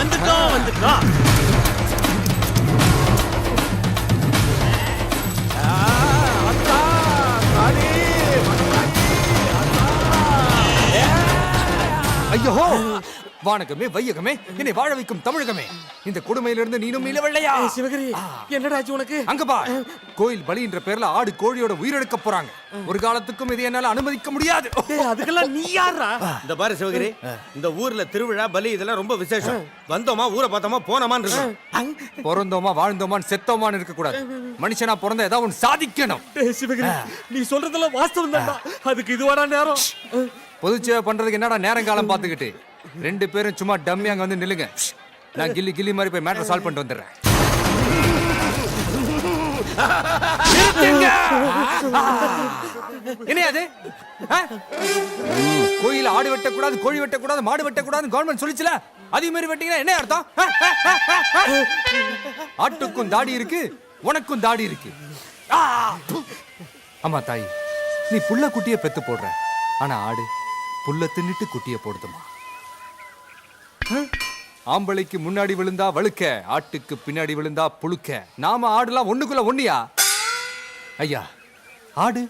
வந்துக்கோ. ஐயோ வானகமே வையகமே என்னை வாழ வைக்கும் தமிழகமே, இந்த கொடுமையிலிருந்து நீனும் மீளவில்லையா? சிவகிரி, என்னடா ஆச்சு உனக்கு? அங்க பா, கோயில் பலி என்ற பேர்ல ஆடு கோழியோட உயிரிழக்க போறாங்க. ஒரு காலத்துக்கும் இதை என்னால அனுமதிக்க முடியாது. அதுக்கெல்லாம் நீ யாரா? இந்த பாரு சிவகிரி, இந்த ஊர்ல திருவிழா பலி இதெல்லாம் ரொம்ப விசேஷம். வந்தோமா ஊரை பார்த்தோமா போனோமான்னு இருக்கணும். பிறந்தோமா வாழ்ந்தோமான்னு செத்தோமான்னு இருக்க கூடாது. மனுஷனா பிறந்த ஏதாவது ஒன்று சாதிக்கணும். சிவகிரி, நீ சொல்றதெல்லாம் வாஸ்தவம் தான்டா. அதுக்கு இதுவாடா நேரம்? பொதுச்சேவை பண்றதுக்கு என்னடா நேரங்காலம் பார்த்துக்கிட்டு ரெண்டு பேரும் சும்மா டம்மி அங்க வந்து நில்லுங்க. நான் கில்லி கில்லி மாதிரி போய் மேட்டர் சால்வ் பண்ணிட்டு வந்துடுறேன். என்னையாது கோயில ஆடு வெட்டக்கூடாது, கோழி வெட்டக்கூடாது, மாடு வெட்டக்கூடாது கவர்மெண்ட் சொல்லிச்சுல, அதே மாதிரி வெட்டீங்கன்னா என்ன அர்த்தம்? ஆட்டுக்கும் தாடி இருக்கு, உனக்கும் தாடி இருக்கு. ஆமா தாய், நீ புள்ள குட்டிய பெத்து போடுற, ஆனா ஆடு புல்ல தின்னுட்டு குட்டிய போடுதுமா. ஆம்பளைக்கு முன்னாடி விழுந்தா வழுக்க, ஆட்டுக்கு பின்னாடி விழுந்தா புழுக்க. நாம ஆடுலாம் ஒண்ணுக்குள்ள ஒண்ணியா? ஐயா, ஆடு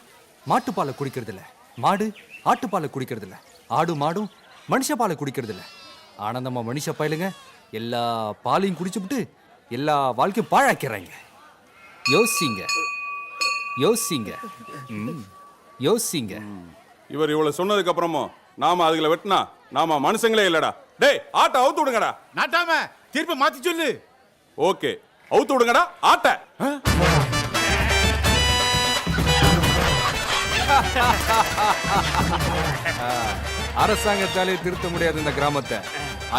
மாட்டுப்பாலை குடிக்கிறது இல்ல, மாடு ஆட்டுப்பாலை குடிக்கிறது இல்ல, ஆடு மாடும் மனுஷ பாலை குடிக்கிறது இல்ல. ஆனா நம்ம மனுஷ பயலுங்க எல்லா பாலையும் குடிச்சுட்டு எல்லா வாழ்க்கையும் பாழாக்கிறாங்க. யோசிங்க யோசிங்க யோசிங்க. இவர் இவ்வளவு சொன்னதுக்கு அப்புறமும் நாம அதுல வெட்டினா நாம மனுஷங்களே இல்லடா. டேய், ஆட்டை அவுத்து விடுங்கடா. நாட்டாம திருப்பி மாத்தி சொல்லு. ஓகே, அவுத்து விடுங்கடா ஆட்டை. அரசாங்கத்தாலே திருத்த முடியாது இந்த கிராமத்தை.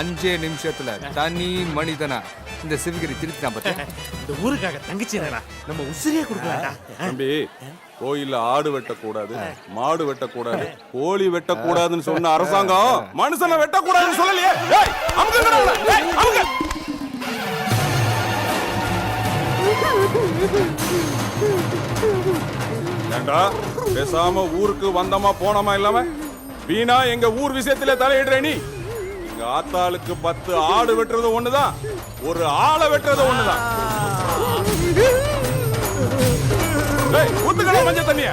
5 நிமிஷத்துல தனி மனிதனா இந்த சிவகிரி திருத்தினா பத்த. இந்த ஊருக்காக தங்கச்சிடா நம்ம உசிரியே கொடுக்கலாம்டா. தம்பி, கோயில்ல ஆடு வெட்டக்கூடாது, மாடு வெட்டக்கூடாது, கோழி வெட்டக்கூடாதுன்னு சொன்ன அரசாங்கம் மனுஷனை வெட்டக்கூடாதுன்னு சொல்லலையே. டேய், அமுக்குங்கடா அவனை. டேய், அமுக்கு. ஏண்டா பேசாம ஊருக்கு வந்தமா போனமா இல்லாம வீணா எங்க ஊர் விஷயத்துல தலையிடுற நீ? எங்க ஆத்தாளுக்கு 10 ஆடு வெட்டுறது ஒண்ணுதான், ஒரு ஆளை வெட்டுறது ஒண்ணுதான். டேய், ஊத்துக்கடா மஞ்சள் தண்ணிய.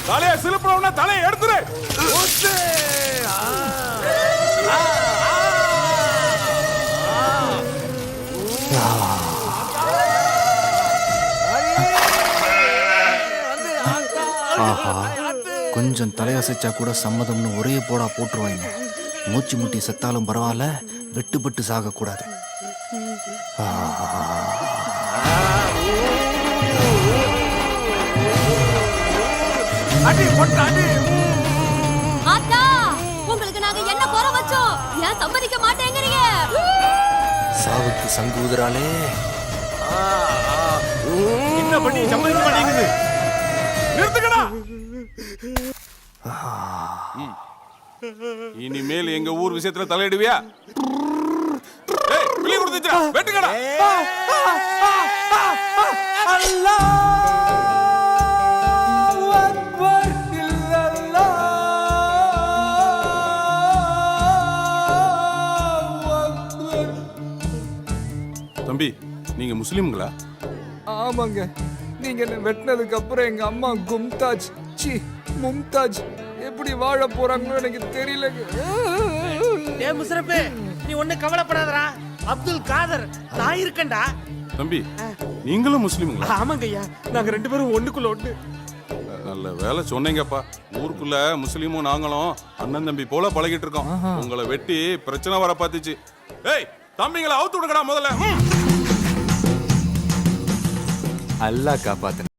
தலைய சிலுப்புறவனா தலையை எடுத்துரு. ஆஹா, கொஞ்சம் தலையசைச்சா கூட சம்மதம்னு ஒரே போடா போட்டுருவாங்க. மூச்சு முட்டி செத்தாலும் பரவாயில்ல, வெட்டுப்பட்டு சாகக்கூடாது. ஆத்தா, உங்களுக்கு நாங்க என்ன குறை வச்சோம்? ஏன் சம்மதிக்க மாட்டேங்கிறீங்க? சாவுக்கு சங்கு ஊதுறாளே. என்ன பண்ணி சம்மதிக்க மாட்டேங்குது? நிறுத்துக்கடா. இனிமேல் எங்க ஊர் விஷயத்துல தலையிடுவியா? டேய், வெளிய கொடுத்துச்சா வெட்டுக்கடா. தம்பி, நீங்க முஸ்லிம்களா? ஆமாங்க. நீங்க என்ன வெட்டினதுக்கு அப்புறம் எங்க அம்மா கும்தாஜ் சி மும்தாஜ் எப்படி வாழ போறாங்களோ எனக்கு தெரியலங்க. ஏ முஸ்ரப்பே, நீ ஒண்ணு கவலைப்படாதடா. அப்துல் காதர் நான் இருக்கேன்டா. தம்பி, நீங்களும் முஸ்லிம்களா? ஆமாங்க ஐயா, நாங்க 2 பேரும் ஒண்ணுக்குள்ள ஒண்ணு. நல்ல வேலை சொன்னீங்கப்பா. ஊருக்குள்ள முஸ்லீமும் நாங்களும் அண்ணன் தம்பி போல பழகிட்டு இருக்கோம். உங்களை வெட்டி பிரச்சனை வர பாத்துச்சு. ஏய், தம்பிங்களை அவுத்து விடுங்கடா முதல்ல. அல்லாஹ் காப்பாத்து.